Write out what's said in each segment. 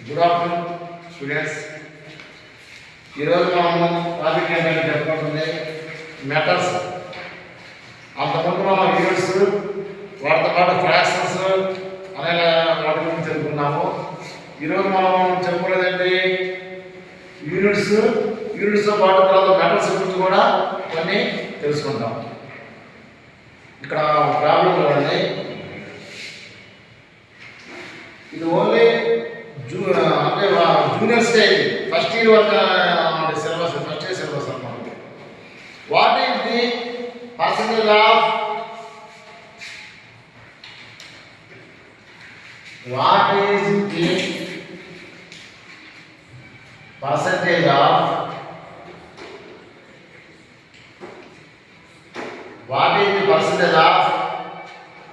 Good afternoon students. ఈరోజు మనము topic ఏంటంటే చెప్పుకుంటుంది మెటల్స్. అంతకుముందు మనం యూనిట్స్ వాటితో పాటు ఫ్రాక్షన్స్ అనే వాటి గురించి చెప్పుకున్నాము. ఈరోజు మనం చెప్పుకునేదండి యూనిట్స్తో పాటు తర్వాత మెటల్స్ గురించి కూడా కొన్ని తెలుసుకుంటాం. ఇక్కడ ప్రాబ్లం చూడండి, ఇది ఓన్లీ అంటే జూనియర్ స్టేజ్ ఫస్ట్ ఇయర్ వరకు సిలబస్, ఫస్ట్ ఇయర్ సిలబస్ అన్నమాట. What is the percentage of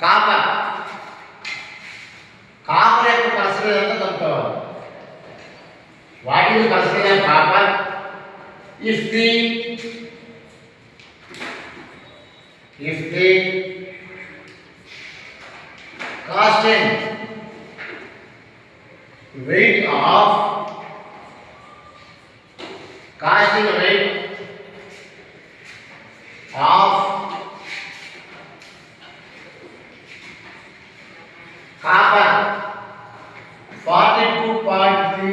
copper? Copper యొక్క పర్సంటేజ్ ఎంత కనుక్కోవాలి. What is the percentage of copper if the constant weight of copper 42.3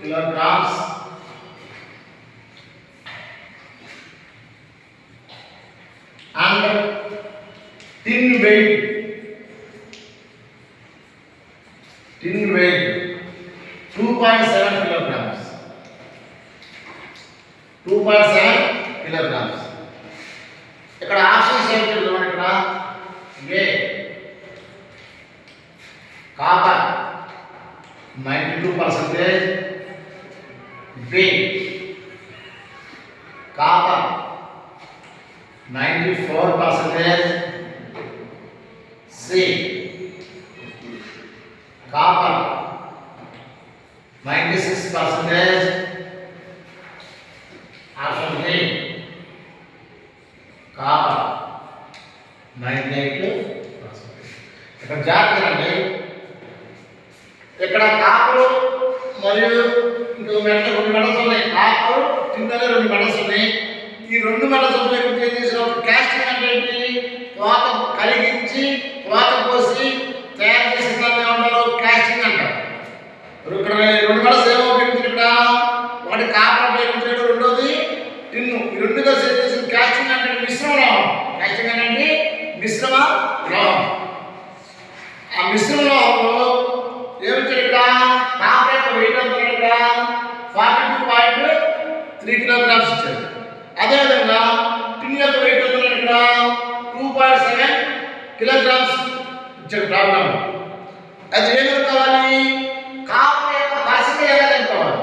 kilograms and tin weight 2.7 kilograms. 2.7 kilograms. ఇక్కడ options ఏంటి చూడండి. ఇక్కడ A copper 92%, B copper 94%, C copper 96%, option D copper 98%. ఇక్కడ జాగ్రత్త అండి, ఇక్కడ కాపరు మరియు ఇంకో రెండు మెటల్స్ ఉన్నాయి. కాపరు కిందనే 2 మెటల్స్ ఉన్నాయి. ఈ 2 మెటల్స్ ఉపయోగించి ఏం చేసినప్పుడు కాస్టింగ్ అంటే ఏంటి? పోత కలిగించి పోత పోసి తయారు చేసిన దాన్ని ఏమంటారు? కాస్టింగ్ అంటారు. ఇక్కడ 2 మెటల్స్ ఏమో ఉపయోగించారు. ఇక్కడ ఒకటి కాపర్ ఉపయోగించాడు, రెండోది టిన్ను. ఈ 2 కలిసి చేసిన కాస్టింగ్ అంటే మిశ్రమ లోహం. కాస్టింగ్ అంటే మిశ్రమ లోహం. ఆ మిశ్రమ లోహంలో ఏమిచ్చాడు? ఇక్కడ కాపర్ యొక్క వెయిట్ ఎంత? ఇక్కడ 42.3 కిలోగ్రామ్స్ ఇచ్చాడు. అదేవిధంగా టిన్ యొక్క వెయిట్ ఎంత? ఇక్కడ 2.7 కిలోగ్రామ్స్ ఇచ్చాడు ప్రాబ్లం. అది ఏం కావాలి? కాపర్ యొక్క పర్సెంటేజ్ ఎలా కనుక్కోవాలి?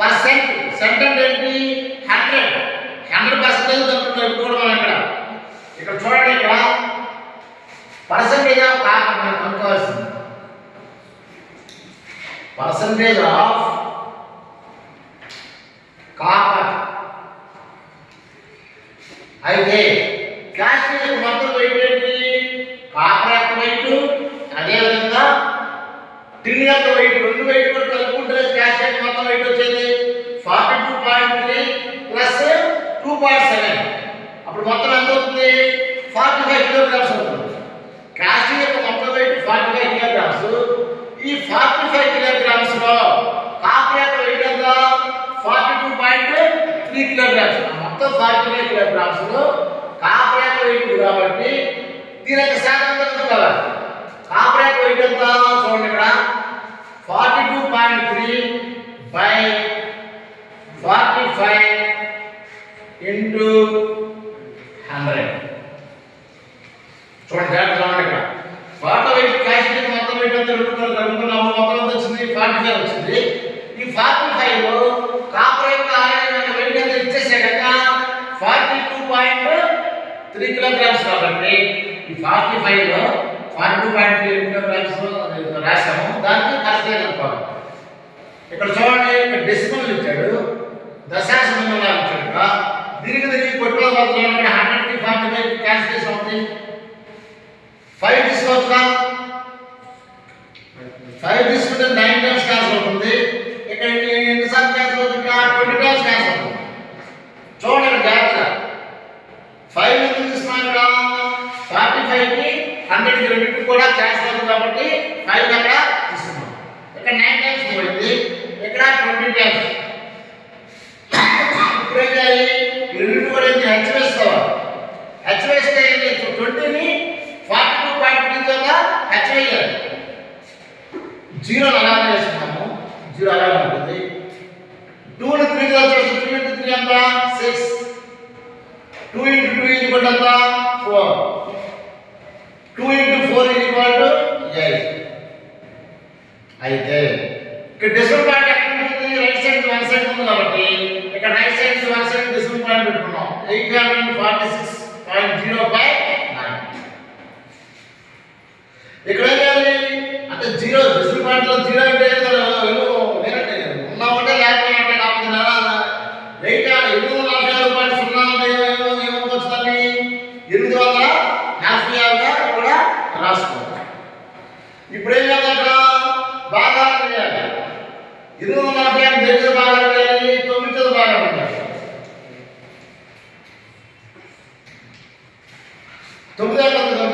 పర్సెంట్ సెంట్ అంటే ఏంటి? 100% కనుక్కోవడం. ఇక్కడ చూడండి, ఇక్కడ పర్సెంటేజ్ ఆఫ్ కాపర్ మనం కనుక్కోవాల్సింది. పర్సెంటేజ్ ఆఫ్ కాపర్ అయితే కాస్టింగ్ యొక్క మొత్తం వెయిట్ ఏంటి? కాపర్ యొక్క వెయిట్, అదేవిధంగా టిన్ యొక్క వెయిట్, 2 వెయిట్ కూడా కలుపుకుంటే కాస్టింగ్ యొక్క మొత్తం వెయిట్ వచ్చేది 42.3 ప్లస్ 2.7. అప్పుడు మొత్తం ఎంత అవుతుంది? 45 కిలోగ్రామ్స్ అవుతుంది. కాస్టింగ్ యొక్క మొత్తం వెయిట్ 45 కిలోగ్రామ్స్. ఈ 45 కిలోగ్రామ్స్ లో కాపర్ యొక్క వెయిట్ ఎంత? 42.3 కిలోగ్రామ్స్. మొత్తం 45 కిలోగ్రామ్స్ లో కాపర్ యొక్క వెయిట్ కాబట్టి దీని యొక్క శాతం ఎంత కావాలి? కాపర్ యొక్క వెయిట్ ఎంత? చూడండి, ఇక్కడ 42.3 బై 45 ఇంటూ 100. చూడండి జాగ్రత్త. ఇక్కడ 45 కాస్టింగ్ మొత్తం వెయిట్ ఎంత కలుపుకున్నాము, మొత్తం ఎంత వచ్చింది? 45 వచ్చింది. ఈ 45 లో కాపర్ యొక్క వెయిట్ ఎంత ఇచ్చేసాక 42.3 కిలోగ్రామ్స్ కాబట్టి ఈ 45 లో 42.3 కిలోగ్రామ్స్ రాసాము. దానికి పర్సెంటేజ్ అనుకోవాలి. ఇక్కడ చూడండి, ఇక్కడ డెసిమల్ ఇచ్చాడు, దశాంశ బిందువులు ఇచ్చాడు. దీనికి కొట్టులో 100 కి 45 క్యాన్సిల్ అవుతుంది. 5 తీసుకోవచ్చుగా? 5 తీసుకుంటే 9 టైమ్స్ క్యాన్సిల్ అవుతుంది. ఇక్కడ ఎన్నిసార్లు క్యాన్సిల్ అవుతుంది? ఇక్కడ 20 టైమ్స్ క్యాన్సిల్ అవుతుంది. చూడండి జాగ్రత్తగా. 5 ఎందుకు తీసుకున్నాం? ఇక్కడ 45 కి 100 కి రెండింటికి కూడా క్యాన్సిల్ అవుతుంది కాబట్టి 5 అక్కడ తీసుకున్నాం. ఇక్కడ 9 టైమ్స్ పోయింది, ఇక్కడ 20 టైమ్స్. ఇప్పుడు ఏం చేయాలి? రెండింటి కూడా ఏంటి? హెచ్ వేసుకోవాలి. హెచ్ వేస్తే 20ని 42.3 తో హెచ్ వేయాలి. 0 అలాగే వేసుకున్నాము, 0 అలాగే ఉంటుంది. 2ని 3 తో చేసి 3 into 3 ఎంత? 6. 2 into 2 is equal to ఎంత? 4. 2 into 4 is equal to 8. అయితే ఇక్కడ డెసిమల్ పాయింట్ ఎక్కడ ఉంటుంది? రైట్ సైడ్ 1 సైడ్ ఉంది కాబట్టి ఇక్కడ right side 1 side decimal point పెట్టుకున్నాం. 846.0/9. ఇక్కడ ఏం చేయాలి అంటే 0 డెసిమల్ పాయింట్ లో 0 అంటే ఉన్నామంటే లేకపోతే కాకపోతే 846.0 ఏమనుకోవచ్చుదాన్ని 846గా కూడా రాసుకోవాలి. ఇప్పుడు ఏం చేయాలి? అక్కడ భాగాలు వేయాలి. 846 దగ్గర భాగాలు వేయాలి, 9వ భాగాలు వేయాలి. 9 ఎంత? 81.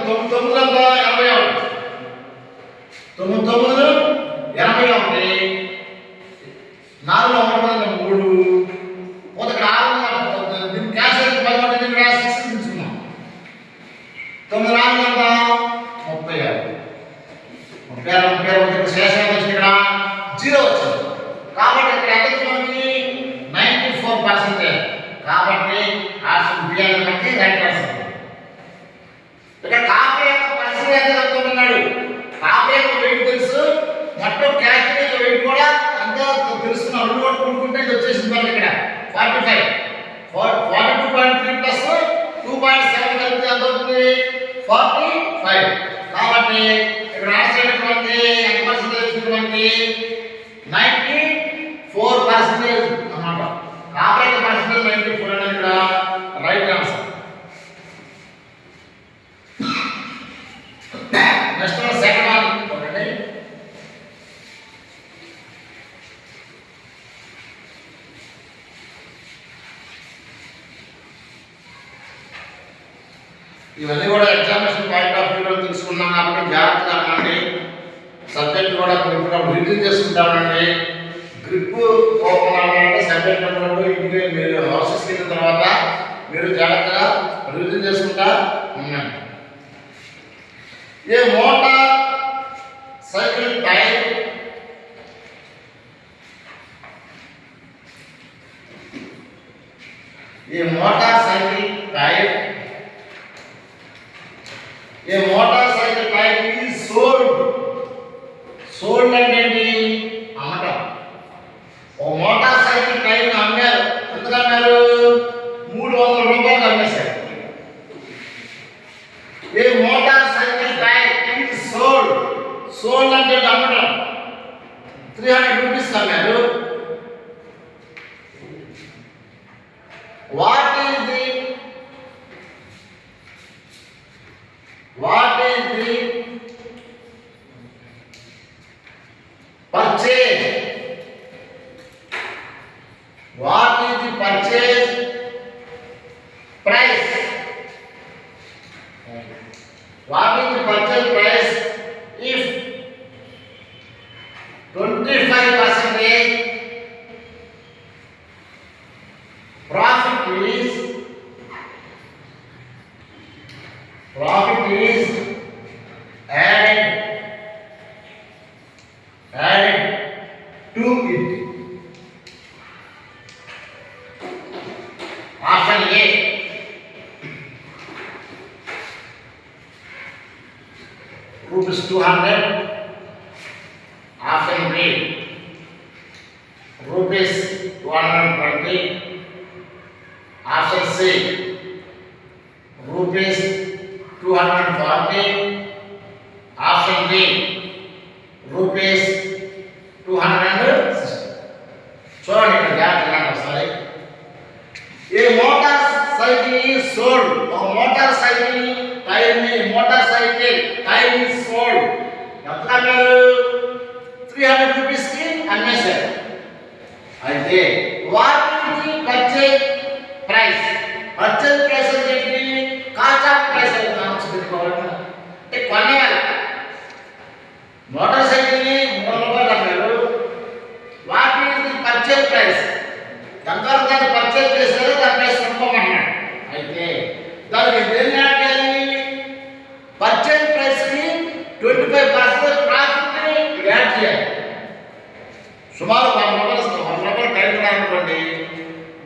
9 81. 4 3 ఒక కారణం దీని క్యాన్సిల్ 11 ఇక్కడ 6 తీసుకున్నాం. 9 రాను ఎంత? 36. 36 శేషం వచ్చింది. ఇక్కడ 0 వచ్చింది కాబట్టి ఇక్కడ ఎంత వచ్చింది? 94%. కాబట్టి ఆప్షన్ బి అనేది రైట్ ఆన్సర్. ఇక్కడ కాపీ యొక్క పర్సెంటేజ్ ఎంత అనుకుంటున్నాడు? కాపీ యొక్క వెయిట్ తెలుసు, మొత్తం క్యాష్ యొక్క వెయిట్ కూడా అంతా తెలుసుకున్నాం. 2 కూడా కూడుకుంటే ఇది వచ్చేసింది మనకి ఇక్కడ 45. 42.3 ప్లస్ 2.7 కలిపితే ఎంత అవుతుంది? 45. కాబట్టి ఇక్కడ ఆన్సర్ మనకి ఎంత పర్సెంటేజ్ వచ్చింది? మనకి 94% అన్నమాట. కాపీ యొక్క పర్సెంటేజ్ 94 అనేది ఇక్కడ right answer. Next second one చూడండి. ఇవన్నీ కూడా ఎగ్జామినేషన్ పాయింట్ ఆఫ్ వ్యూలో తెలుసుకున్నాం కాబట్టి జాగ్రత్తగా అనండి. సబ్జెక్ట్ కూడా ఇప్పుడు రివిజన్ చేసుకుంటామండి. గ్రిప్ పోకుండా సబ్జెక్ట్ అన్నప్పుడు ఇంటికి మీరు హౌసెస్కి వెళ్ళిన తర్వాత మీరు జాగ్రత్తగా రివిజన్ చేసుకుంటా ఉండండి. ये मोटर साइकिल टायर ये मोटरसाइकिल टायर is sold అంటే ఏంటి? అమ్మటం. ఓ మోటార్ సైకిల్ టైర్ అమ్మారు. ఎంత అమ్మారు? 300 రూపాయలు అమ్మేశారు. A motorcycle tyre is sold అంటే అమ్మటం. 300 రూపీస్ అమ్మారు. What is the purchase? What is the purchase price? What is the purchase price if 25% profit is added to it? Option A rupees 200. Option B rupees 220. Option C rupees 240. Option D rupees 260. చూడండి ఇక్కడ జాగ్రత్తగా ఒకసారి. A motorcycle is sold. ఒక motorcycle tyre is sold. ఎంత అమ్మారు? 300 రూపీస్కి అమ్మేశారు. అయితే what is the purchase price? Purchase price అంటే కాస్ట్ ఆఫ్ ప్రైస్ అంటే కొనేయాలి. మోటార్ సైకిల్ని 3 రూపాయలు అమ్మారు. What is the purchase price? ఎంతవరకు దాన్ని పర్చేజ్ చేశారో దాని ప్రైస్ కనుక్కోమన్నాడు. అయితే దానికి దేన్ని యాడ్ చేయాలి? పర్చేజ్ ప్రైస్కి 25% ప్రాఫిట్ని యాడ్ చేయాలి. సుమారు 100 రూపాయలు ఖరీదు అనుకోండి,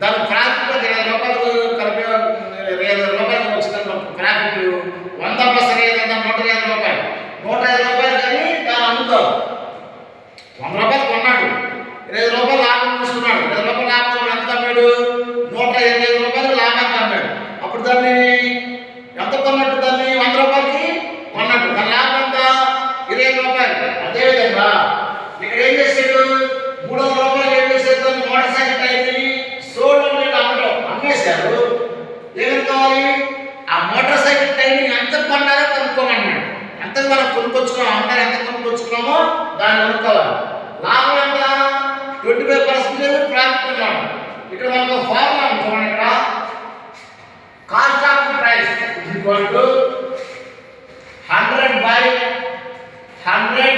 దాని ప్రాఫిట్ 20 రూపాయలు కలిపి 20 రూపాయలు వచ్చిన ప్రాఫిట్ 100 ప్లస్ 20 150 రూపాయలు. 150 రూపాయలు కానీ దాన్ని అమ్ముతాం. 100 రూపాయలు కొన్నాడు, 20 రూపాయలు లాభం తీసుకున్నాడు. 20 రూపాయలు లాభం ఎంత అమ్మాడు? 125 రూపాయలు లాభానికి అమ్మాడు. అప్పుడు దాన్ని ఎంత కొన్నట్టు? దాన్ని 100 రూపాయలకి కొన్నట్టు. దాని లాభం ఎంత? 20 రూపాయలు. అదేవిధంగా ఇక్కడ ఏం చేశాడు? 300 రూపాయలు ఏం చేశారు? దాన్ని మోటార్ సైకిల్ అయింది సోల్డ్ అమ్మేశారు. ఏమేమి కావాలి? ఆ మోటార్ సైకిల్ టైం ఎంత కొన్నారో కనుక్కోమన్నాడు. ఎంత మనం కొనుక్కొచ్చుకున్నాం, అమ్మారు ఎంత కొనుక్కొచ్చుకున్నామో దాన్ని కొనుక్కోవాలి. లాభం ఎంత? 25% ప్రాఫిట్ ఉన్నాడు. ఇక్కడ మనకు ఫార్ములా చూడండి. ఇక్కడ cost of price is equal to 100/100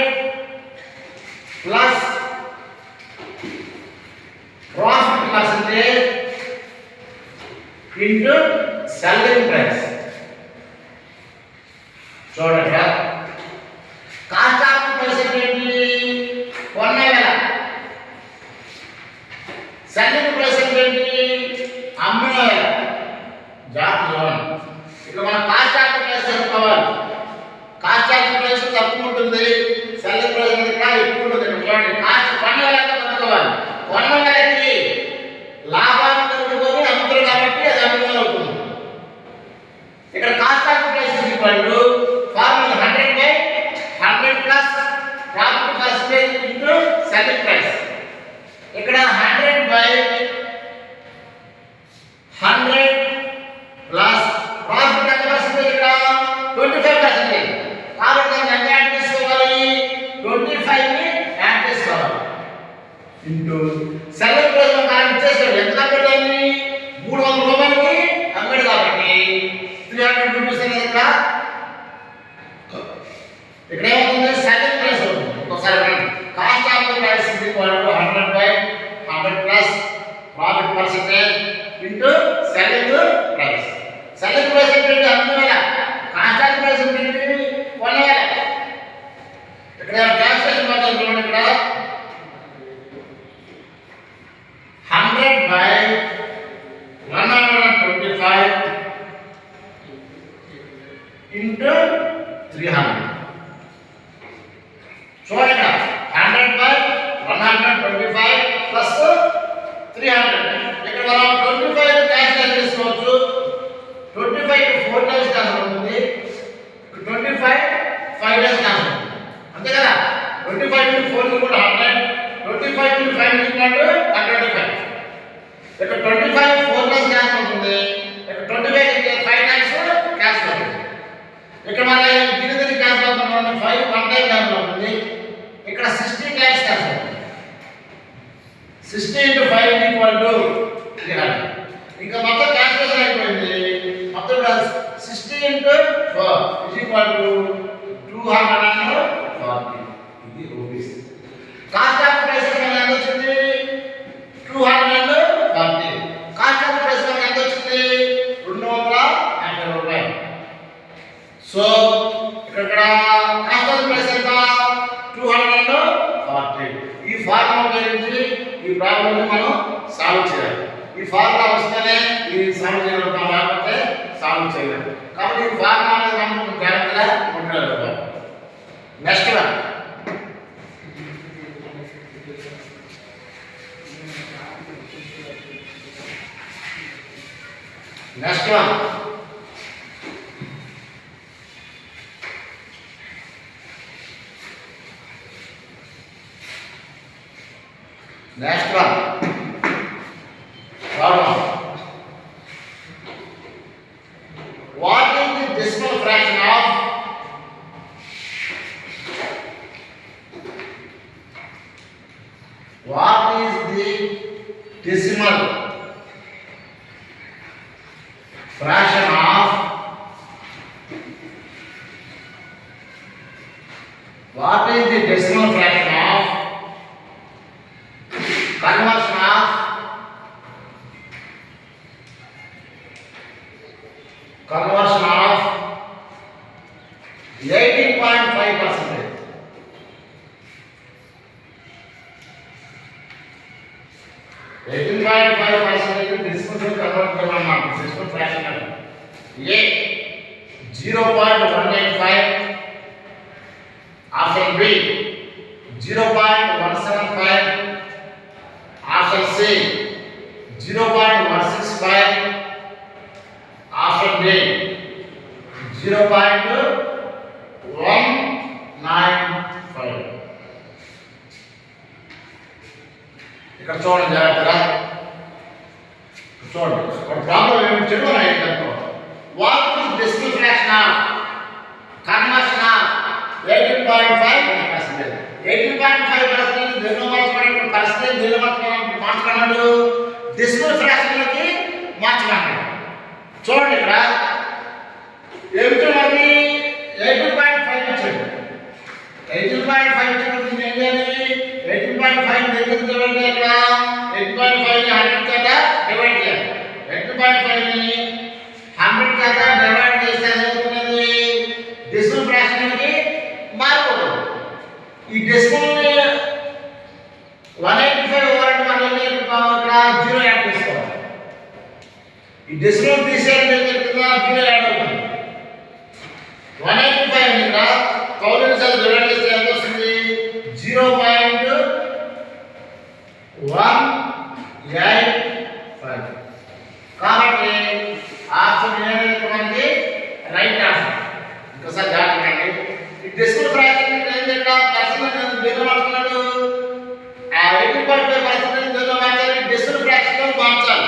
plus profit percentage into selling price. చూడండి, కాస్ట్ ఆఫ్ ప్రైస్ ఏంటి? కొనే వేల. సెల్లింగ్ ప్రైస్ ఏంటి? అమ్మిన వేల. జాగ్రత్త. ఇక్కడ మనం కాస్ట్ ఆఫ్ ప్రైస్ చెప్పుకోవాలి. కాస్ట్ ఆఫ్ ప్రైస్ తక్కువ ఉంటుంది, సెల్లింగ్ ప్రైస్ ఎక్కువ ఉంటుంది. చూడండి, కాస్ట్ కొనే వేల కనుక్కోవాలి. కొన్న వేలకి లాభాన్ని కనుక్కొని అమ్ముతారు కాబట్టి అది అమ్ముదల అవుతుంది. ఇక్కడ cost of price equal to formula 100/100 plus profit percentage into selling price. ఇక్కడ 100/100 ప్లస్ ప్రాఫిట్ ఎంత పర్సెంటేజ్? ఇక్కడ 25%. కాబట్టి దాన్ని ఎంత యాడ్ చేసుకోవాలి? 25ని యాడ్ చేసుకోవాలి ఇంటూ సెల్లింగ్ ప్రైస్ మనం ఇచ్చేసాడు. ఎంత కట్టాలి? 300 రూపాయలకి అమ్మాడు కాబట్టి 300 రూపీస్ అనేది ఇక్కడ ఏమవుతుంది? సెల్లింగ్ ప్రైస్ అవుతుంది. ఒకసారి cost of price is equal to 100/100 plus profit percentage into selling price. Selling price ఏంటంటే అమ్మిన వేల, కాస్ట్ ఆఫ్ ప్రైస్ ఏంటంటే కొనే వేల. ఇక్కడ క్యాల్కులేషన్ మాత్రం చూడండి. ఇక్కడ 100/125 ఇంటూ 300. చూడండి, 100/125 ప్లస్ 300. ఇక్కడ మనం 25 క్యాన్సిల్ చేసుకోవచ్చు. 25 4 టైమ్స్ క్యాన్సిల్ అవుతుంది. 25 5 టైమ్స్ క్యాన్సిల్ అవుతుంది. అంతే కదా? 25 × 4 = 100. 25 × 5 = 125. ఇక్కడ 25 4 టైమ్స్ క్యాన్సిల్ అవుతుంది. ఇక్కడ 25 5 టైమ్స్ క్యాన్సిల్ అవుతుంది. ఇక్కడ మన దీని క్యాన్సిల్ అవుతుంది. 5 1 టైం క్యాన్సిల్ అవుతుంది. ఇక్కడ 60 టైమ్స్ క్యాన్సిల్ అవుతుంది. 60 × 5 = 300. ఇంకా మొత్తం క్యాన్సిలేషన్ అయిపోయింది. మొత్తం 60 × 4 240. ఇది రూపీస్. కాస్ట్ ఆఫ్ ప్రైస్ ఎంత వచ్చింది? 240. కాస్ట్ ఆఫ్ ప్రైస్ ఎంత వచ్చింది? 250 రూపాయలు. సో ఇక్కడ కాస్ట్ ఆఫ్ ప్రైస్ ఎంత? 240. ఈ ఫార్ములా ఉపయోగించి ఈ ప్రాబ్లమ్ని మనం సాల్వ్ చేయాలి. ఈ ఫార్ములా వస్తేనే ఇది సాల్వ్ చేయగలుగుతాం, లేకపోతే సాల్వ్ చేయలేము. కాబట్టి ఈ ఫార్ములా అనేది మనం జాగ్రత్తగా ఉండగలుగుతాం. Next one, next one problem. What is the decimal fraction of what is the decimal fraction of what is the decimal fraction of conversion of 18.5%. 18.5% decimal convert करना decimal fraction है ये 0.185, option B 0.175, option C 0.165, option D 0.195. ఇక్కడ చూడండి జాగ్రత్తగా చూడండి ఒక problem ఏమి చెడుగా అయిందంటే what is decimal fraction of conversion of 18.5%. 18.5% దేనిలో మార్చడానికి పర్సెంటేజ్ దేనిలో మార్చమన్నాడు డెసిమల్ ఫ్రాక్షన్లోకి మార్చమన్నాడు. చూడండి ఇక్కడ ఏమి చూడండి 18.5 వచ్చాడు. 18.5 వచ్చినప్పుడు ఏం చేయాలి 18.5 దగ్గర చూడండి ఇక్కడ 18.5 ని 100 చేత డివైడ్ చేయాలి. 18.5 ని 100 చేత డివైడ్ చేస్తే ఏమవుతుంది డెసిమల్ ఫ్రాక్షన్లోకి మారిపోతుంది. ఈ డెసిమల్ ని 185 ఓవర్ అంటే మనం ఇక్కడ 0 యాడ్ చేసుకోవాలి. ఈ డెసిమల్ తీసేయాలంటే ఏం చెప్తుందా 0 యాడ్ అవుతుంది. 185 ఇక్కడ 1000 చేత డివైడ్ చేస్తే ఎంత వస్తుంది 0.185. కాబట్టి ఆప్షన్ ఏమైనటువంటి రైట్ ఆన్సర్. ఇంకోసారి జాగ్రత్తగా ఈ డెసిమల్ ఫ్రాక్షన్ ఏం చేయాలి పర్సెంటేజ్ దేనిలో మార్చుకున్నాడు ఆ 18.5% దేనిలో మార్చాలి డెసిమల్ ఫ్రాక్షన్ లో మార్చాలి.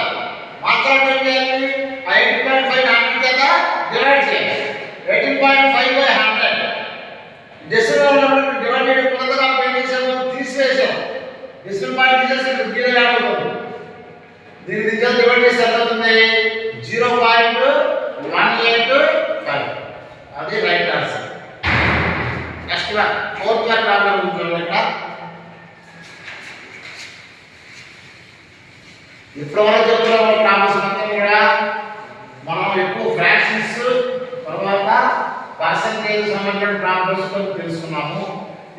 మార్చాలంటే ఏం చేయాలి ఆ 18.5 100 చేత డివైడ్ చేయాలి. 18.5/100 డెసిమల్ ఉన్నప్పుడు డివైడ్ చేయడం కుదరదు కాబట్టి ఏం చేసాము తీసివేసాము. డెసిమల్ పాయింట్ తీసేస్తే 0 యాడ్ అవుతుంది. దీని రిజల్ట్ డివైడ్ చేస్తే ఎంత అవుతుంది 0.185. అది right answer. Next one fourth one problem చూడండి. ఇక్కడ ఇప్పటివరకు చెప్తున్న ప్రాబ్లమ్స్ మొత్తం కూడా మనం ఎక్కువ ఫ్రాక్షన్స్ తర్వాత పర్సెంటేజ్ సంబంధించిన ప్రాబ్లమ్స్ తెలుసుకున్నాము.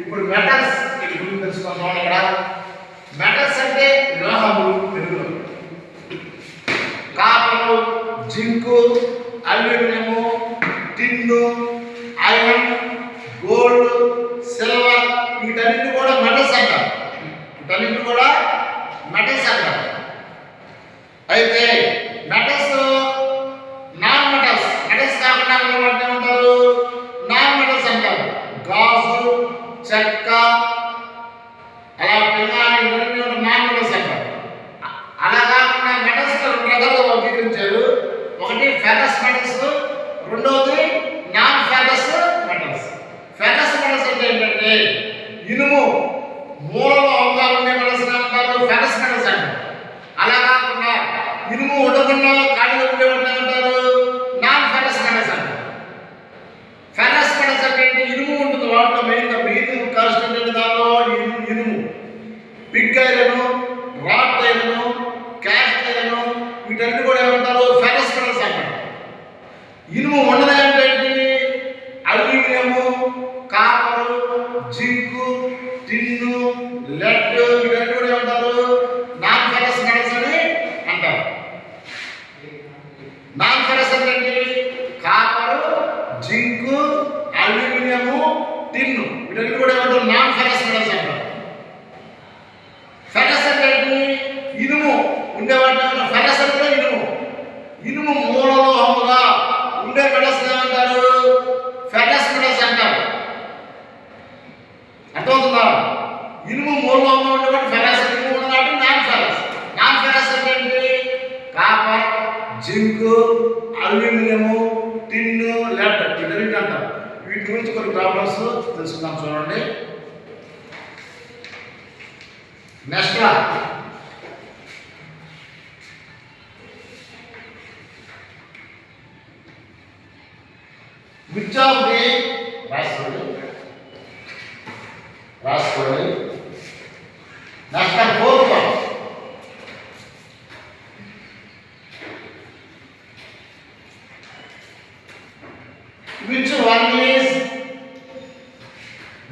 ఇప్పుడు మెటల్స్ వీటి గురించి తెలుసుకుందాం. ఇక్కడ మెటల్స్ అంటే లోహములు తెలుగులో copper zinc aluminium tin iron gold silver వీటన్నిటి కూడా మెటల్స్ అంటారు. వీటన్నిటి కూడా మెటల్స్ అంటారు. అయితే మెటల్స్ నాన్ మెటల్స్ మెటల్స్ కాకుండా వాటిని ఏమంటారు నాన్ మెటల్స్ అంటారు. గాజు చెక్క అలా పింగాణి ఇవన్నీ నాన్ మెటల్స్ అంటారు. అలా కాకుండా మెటల్స్ రెండు రకాలుగా వర్గీకరించారు. ఒకటి ఫెరస్ మెటల్స్, రెండవది non ferrous metals. Ferrous metals అంటే ఏంటంటే ఇనుము మూలలో అవగాహన ఉండే మెటల్స్ అంటారు ఫెరస్ మెటల్స్ అంటారు. అలా కాకుండా ఇనుము ఉండకుండా ఖాళీగా ఉండే వాటిని ఏమంటారు నాన్ ఫెరస్ మెటల్స్ అంటారు. ఫెరస్ మెటల్స్ అంటే ఇనుము ఉంటుంది వాటిలో మెయిన్గా మెయిన్ కాన్స్టెంట్ అంటే దానిలో ఇనుము pig iron rod iron cast iron వీటన్ని కూడా ఏమంటారు ఫెరస్ మెటల్స్ అంటారు. ఇనుము ఉండదు అంటే aluminium copper zinc tin lead వీటన్ని కూడా ఏమంటారు నాన్ ఫెరస్ మెటల్స్ అని అంటారు. నాన్ ఫెరస్ అంటే కాపరు జింకు అల్యూమినియము టిన్ను వీటన్ని కూడా ఏమంటారు నాన్ ఫెరస్ మెటల్స్ అంటారు. ఫెరస్ అంటే ఇనుము ఉండేవాటి ఫెరస్ అంటే ఇనుము మూలలోహముగా ఉండే మెటల్స్ ఏమంటారు ఫెరస్ మెటల్స్ అంటారు. అర్థమవుతుందా ఇనుము మూలలోహంగా ఉండేవాటి ఫెరస్ ఇనుము ఉన్నవాటి నాన్ ఫెరస్. నాన్ ఫెరస్ అంటే copper zinc aluminium tin lead వీటన్నిటి అంటారు. వీటి గురించి కొన్ని ప్రాబ్లమ్స్ తెలుసుకుందాం. చూడండి next one which of the రాసుకోండి next one fourth one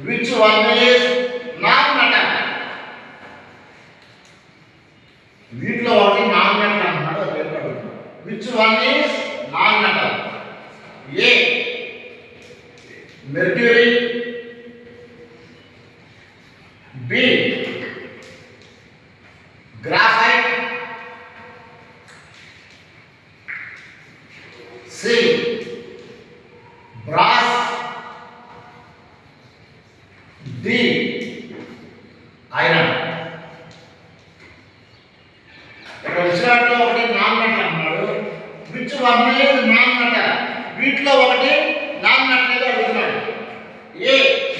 which one is non-metal వీటిలో ఒకటి నాన్ మెటల్ అన్నాడు which one is non-metal A mercury B graphite C brass D iron ఇక్కడ వచ్చినట్లో ఒకటి నాన్ మెటల్ అన్నాడు which one is non metal వీటిలో ఒకటి non metal అడుగుతున్నాడు ఏ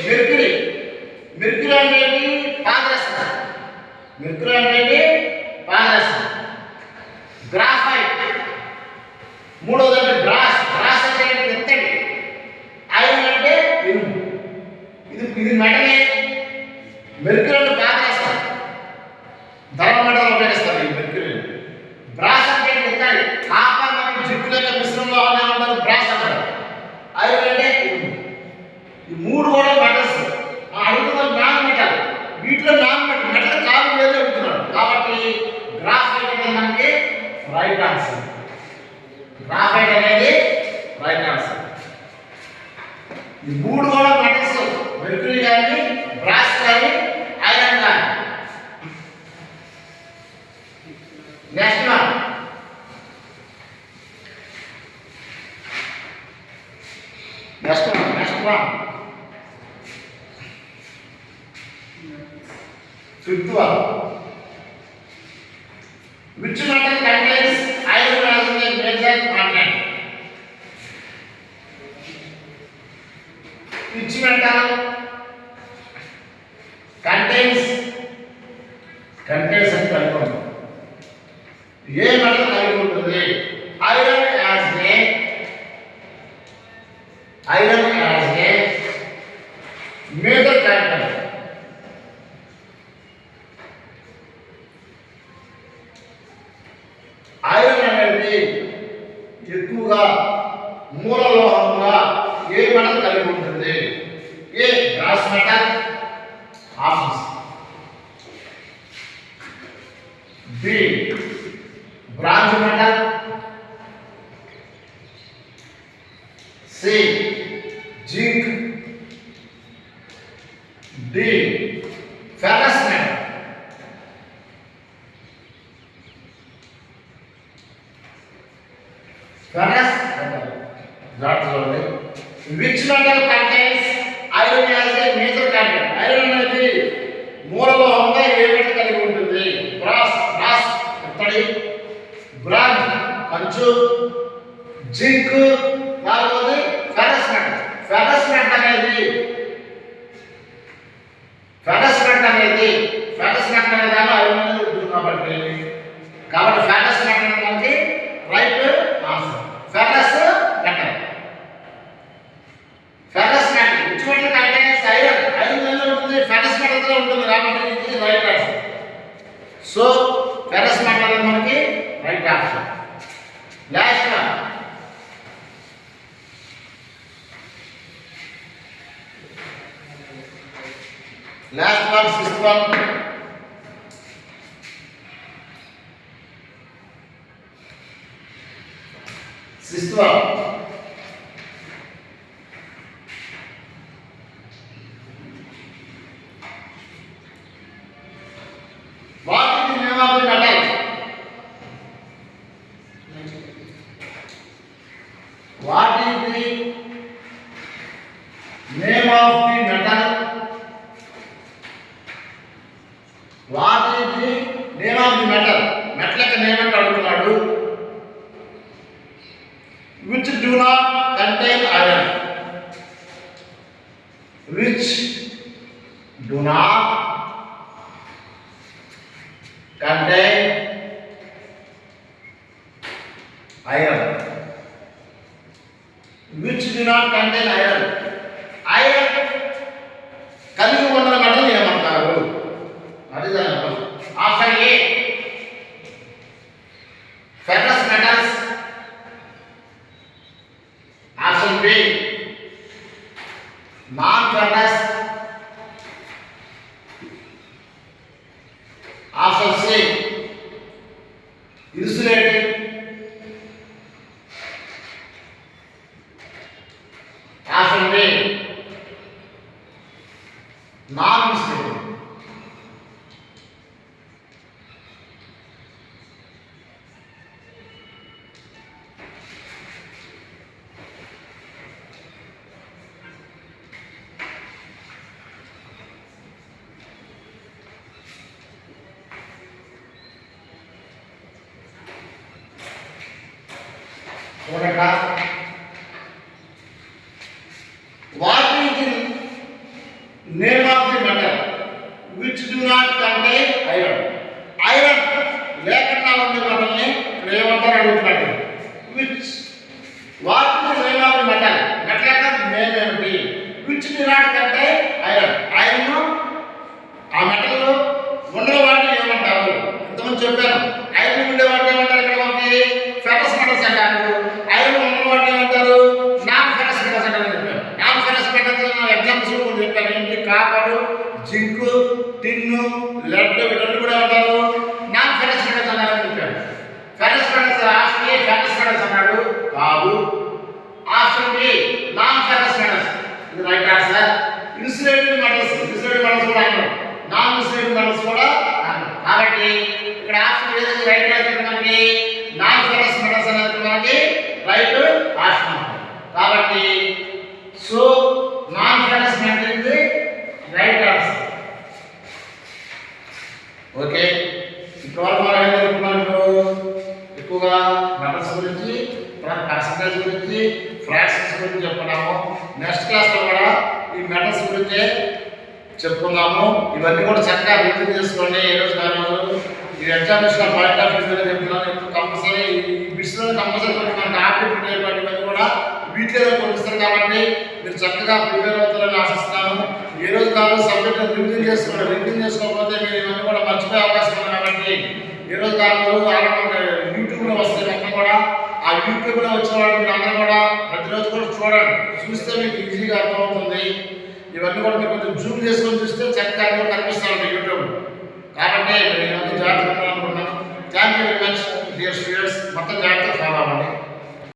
mercury mercury అనేది పాదరసం మెర్క్యూరీ అనేది పాదరసం గ్రాఫైట్ మూడోది అంటే బ్రాస్ బ్రాస్ అంటే ఎత్తడి ఐరన్ అంటే ఇనుము ఇది మెటలే మెర్క్యూరీ అంటే పాదరసం ధర్మ మెటల్ ఉపయోగిస్తారు ఈ మెర్క్యూరీ బ్రాస్ అంటే ఎత్తడి కాపర్ మరియు జింక్ యొక్క మిశ్రమంలో ఉంటారు బ్రాస్ అంటారు ఐరన్ అంటే ఇనుము ఈ మూడు కూడా మెటల్స్ అడుగుతున్న నాన్ మెటల్ వీటిలో నాన్ మెటల్ మెటల్ కాదు లేదు అడుగుతున్నాడు కాబట్టి గ్రాఫైట్ అనేది మనకి రైట్ ఆన్సర్ గ్రాఫైట్ అనేది రైట్ ఆన్సర్ ఈ మూడు కూడా మెటల్స్ మెర్క్యూరీ కానీ బ్రాస్ కానీ ఐరన్ కానీ next one fifth one which metal contains iron as a major component which metal contains అని కనుక్కోండి ఏ మెటల్ కలిగి ఉంటుంది iron as a major content iron అనేది ఎక్కువగా మూలలోహంగా ఏ మెటల్ కలిగి ఉంటుంది ఏ బ్రాస్ మెటల్ ఆఫీస్ B bronze metal C zinc D ferrous metal ferrous జాగ్రత్తగా which metal contains iron as a major content iron అనేది మూలలోహంగా ఏ మెటల్ కలిగి ఉంటుంది బ్రాస్ ఇత్తడి బ్రాంజ్ కంచు జింక్ నాలుగోది ఫెరస్ మెటల్ ఫెరస్ మెటల్ అనేది ఐరన్ అనేది ఉంటుంది కాబట్టి ఫెరస్ మెటల్ మనకి right answer ferrous metal which metal contains iron ఉంటుంది ఫెరస్ మెటల్ ఉంటుంది కాబట్టి ఇది right answer so ferrous metal మనకి right answer last one sixth one what is the name of the metal what is the name of the metal what is the name of the metal metal యొక్క name అంటే అడుగుతున్నాడు which do not contain iron which do not contain iron. Which do not contain iron? Iron కలిగి ఉన్న metal ఏమంటారు? అది దాని option A ferrous metals, option B non ferrous, option C insulated, option D non insulated. చూడగా what is the name of the metal which do not contain iron? Iron లేకుండా ఉండే మెటల్ని ఇక్కడ ఏమంటారు అడుగుతున్నాడు. Which what is the name of the metal? Metal యొక్క name ఏమిటి? Which do not contain iron. Iron ఆ మెటల్ ఉండే వాటిని ఏమంటారు? ఇంతకుముందు చెప్పాను. ఐరన్ ఉండే వాటిని ఏమంటారు? ఇక్కడ మనకి ఫెర్రస్ మెటల్స్ అంటారు. ఐరన్ ఉన్న వాటిని ఏమంటారు? నాన్ ఫెర్రస్ మెటల్స్ అంటారు చెప్పారు. నాన్ ఫెర్రస్ మెటల్స్ ఎగ్జాంపుల్స్ కూడా చెప్పాను. ఏంటి? కాపరు, జింక్, టిన్ను, లెడ్ వీటన్ని కూడా ఏమంటారు? నాన్ ఫెర్రస్ మెటల్స్ అన్నారని చెప్పారు. Ferrous metals option A ferrous metals అన్నాడు కాదు. Option B non ferrous metals. ఇది right answer. Insulated metals, insulated metals కూడా అన్నారు. నాన్ ఇన్సులేటెడ్ మెటల్స్ కూడా అన్నారు. కాబట్టి ఇక్కడ ఆప్షన్ ఏది రైట్ ఆన్సర్? మనకి నాన్ ఫెర్రస్ మెటల్స్ అనేది మనకి రైట్ ఆప్షన్. కాబట్టి సో నాన్ ఫెర్రస్ మెటల్ ఇది రైట్ ఆన్సర్. ఓకే, ఇప్పుడు మనం ఏం చెప్పుకున్నాము? ఎక్కువగా మెటల్స్ గురించి, పర్సంటేజ్ గురించి, ఫ్రాక్షన్స్ గురించి చెప్పుకున్నాము. నెక్స్ట్ క్లాస్లో కూడా ఈ మెటల్స్ గురించి చెప్పుకుందాము. ఇవన్నీ కూడా చక్కగా రివిజన్ చేసుకోండి. ఈ రోజు ఈ ఎగ్జామినేషన్ పాయింట్ ఆఫ్ వ్యూ చెప్తున్నాను. ఇప్పుడు కంపల్సరీ ఈ బిట్స్లో కంపల్సరీ మనకి ఆప్టిట్యూడ్ ఇవన్నీ కూడా వీటిలో కొనిస్తారు. కాబట్టి మీరు చక్కగా ప్రిపేర్ అవుతారని ఆశిస్తున్నాను. ఏ రోజు కాదు సబ్జెక్ట్ రివిజన్ చేసుకోండి. రివిజన్ చేసుకోకపోతే మీరు ఇవన్నీ కూడా మర్చిపోయే అవకాశం ఉంది. కాబట్టి ఏ రోజు కాదు యూట్యూబ్లో వస్తే మొత్తం కూడా ఆ యూట్యూబ్లో వచ్చిన వాళ్ళు మీరు అందరూ కూడా ప్రతిరోజు కూడా చూడండి. చూస్తే మీకు ఈజీగా అర్థమవుతుంది. ఇవన్నీ కూడా మీరు కొంచెం జూమ్ చేసుకొని చూస్తే చక్కగా కనిపిస్తాను యూట్యూబ్. కాబట్టి నేను జాగ్రత్తగా అనుకుంటున్నాను. Thank you very much dear students. మొత్తం జాగ్రత్తగా ఫాలో అవ్వండి.